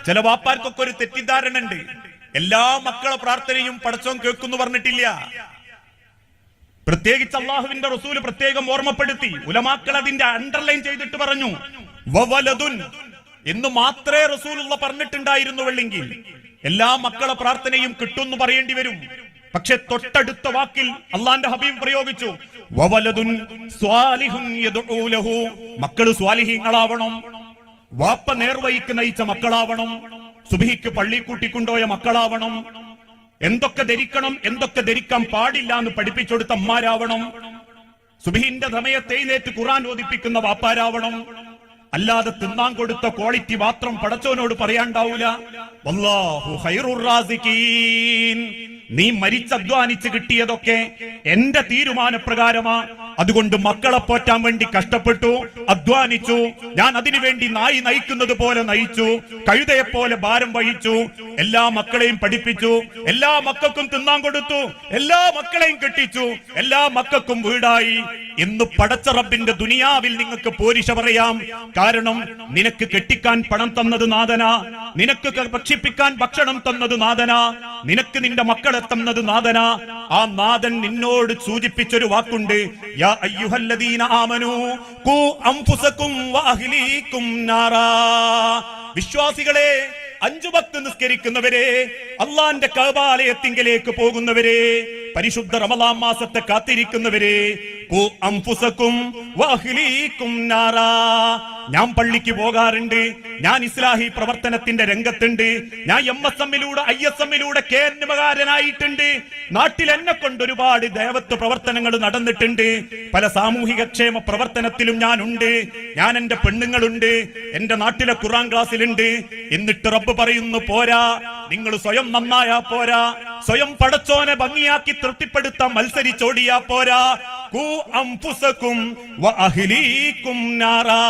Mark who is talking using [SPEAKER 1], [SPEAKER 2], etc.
[SPEAKER 1] ചില വാപ്പാർക്കൊക്കെ ഒരു തെറ്റിദ്ധാരണ ഉണ്ട്, എല്ലാ മക്കളെ പ്രാർത്ഥനയും പടച്ചോൻ കേൾക്കുന്നു പറഞ്ഞിട്ടില്ല. പ്രത്യേകിച്ച് അള്ളാഹുവിന്റെ റസൂല് പ്രത്യേകം ഓർമ്മപ്പെടുത്തി, ഉലമാക്കൾ അതിന്റെ അണ്ടർലൈൻ ചെയ്തിട്ട് പറഞ്ഞു വവലദുൻ എന്ന് മാത്രമേ റസൂലുള്ള പറഞ്ഞിട്ടുണ്ടായിരുന്നുവെങ്കിൽ എല്ലാ മക്കളെ പ്രാർത്ഥനയും കിട്ടുമെന്ന് പറയേണ്ടി വരും. പക്ഷെ തൊട്ടടുത്ത വാക്കിൽ അള്ളാന്റെ ഹബീബ് പ്രയോഗിച്ചു വവലദുൻ സ്വാലിഹുൻ യദ്ഉ ലഹു, മക്കള് സ്വാലിഹീങ്ങളാവണം, വാപ്പ നേർവഴിക്ക് നയിച്ച മക്കളാവണം, സുബഹിക്ക് പള്ളി കൂട്ടിക്കൊണ്ടുപോയ മക്കളാവണം, എന്തൊക്കെ ധരിക്കണം എന്തൊക്കെ ധരിക്കാൻ പാടില്ല എന്ന് പഠിപ്പിച്ചെടുത്ത അമ്മാരാവണം, സുബഹിന്റെ സമയത്ത് എഴുന്നേറ്റ് ഖുർആൻ ഓതിപ്പിക്കുന്ന വാപ്പാരാവണം. അല്ലാതെ തിന്നാൻ കൊടുത്ത ക്വാളിറ്റി മാത്രം പടച്ചോനോട് പറയാണ്ടാവൂല. വല്ലാഹു ഖൈറുർ റാസിഖീൻ, നീ മരിച്ചധ്വാനിച്ച് കിട്ടിയതൊക്കെ എന്റെ തീരുമാനപ്രകാരമാ. അതുകൊണ്ട് മക്കളെ പോറ്റാൻ വേണ്ടി കഷ്ടപ്പെട്ടു, അധ്വാനിച്ചു. ഞാൻ അതിനുവേണ്ടി നായി നയിക്കുന്നത് പോലെ നയിച്ചു, കഴുതയെ പോലെ ഭാരം വഹിച്ചു, എല്ലാ മക്കളെയും പഠിപ്പിച്ചു, എല്ലാ മക്കൾക്കും തിന്നാൻ കൊടുത്തു, എല്ലാ മക്കളെയും കെട്ടിച്ചു, എല്ലാ മക്കൾക്കും വീടായി. ഇന്ന് പടച്ച റബ്ബിന്റെ ദുനിയാവിൽ നിങ്ങൾക്ക് പോരിശ പറയാം. കാരണം നിനക്ക് കെട്ടിക്കാൻ പണം തന്നത് നാഥനാ, നിനക്ക് ഭക്ഷിപ്പിക്കാൻ ഭക്ഷണം തന്നത് നാഥനാ, നിനക്ക് നിന്റെ മക്കളെ തന്നത് നാഥനാ. ആ നാഥൻ നിന്നോട് സൂചിപ്പിച്ചൊരു വാക്കുണ്ട്, യാ അയ്യുഹല്ലദീന ആമനൂ ഖൂ അൻഫുസകും വഅഹ്ലീകും നാറാ. വിശ്വാസികളെ, 5 വക്ത് നിസ്കരിക്കുന്നവരെ, അള്ളാന്റെ കഅബാലയത്തിങ്കലേക്ക് പോകുന്നവരെ, പരിശുദ്ധ റമളാൻ മാസത്തെ കാത്തിരിക്കുന്നവരെ, ഖൂ അൻഫുസകും വഅഹ്ലീകും നാറാ. ഞാൻ പള്ളിക്ക് പോകാറുണ്ട്, ഞാൻ ഇസ്ലാഹി പ്രവർത്തനത്തിന്റെ രംഗത്തുണ്ട്, ഞാൻ MSMലൂടെ ISMലൂടെ കേന്ദ്രകാരനായിട്ടുണ്ട്, നാട്ടിൽ എന്നെ കൊണ്ട് ഒരുപാട് ദേവത്വ പ്രവർത്തനങ്ങൾ നടന്നിട്ടുണ്ട്, പല സാമൂഹിക ക്ഷേമ പ്രവർത്തനത്തിലും ഞാനുണ്ട്, ഞാൻ എന്റെ പെണ്ണുങ്ങളുണ്ട്, എന്റെ നാട്ടിലെ ഖുർആൻ ക്ലാസ്സിലുണ്ട്. എന്നിട്ട് റബ്ബ് പറയുന്നു പോരാ, നിങ്ങൾ സ്വയം നന്നായാ പോരാ, സ്വയം പടച്ചോനെ ഭംഗിയാക്കി തൃപ്തിപ്പെടുത്താൻ മത്സരിച്ചോടിയാ പോരാ. ഖൂ അൻഫുസകും വഅഹ്ലീകും നാറാ.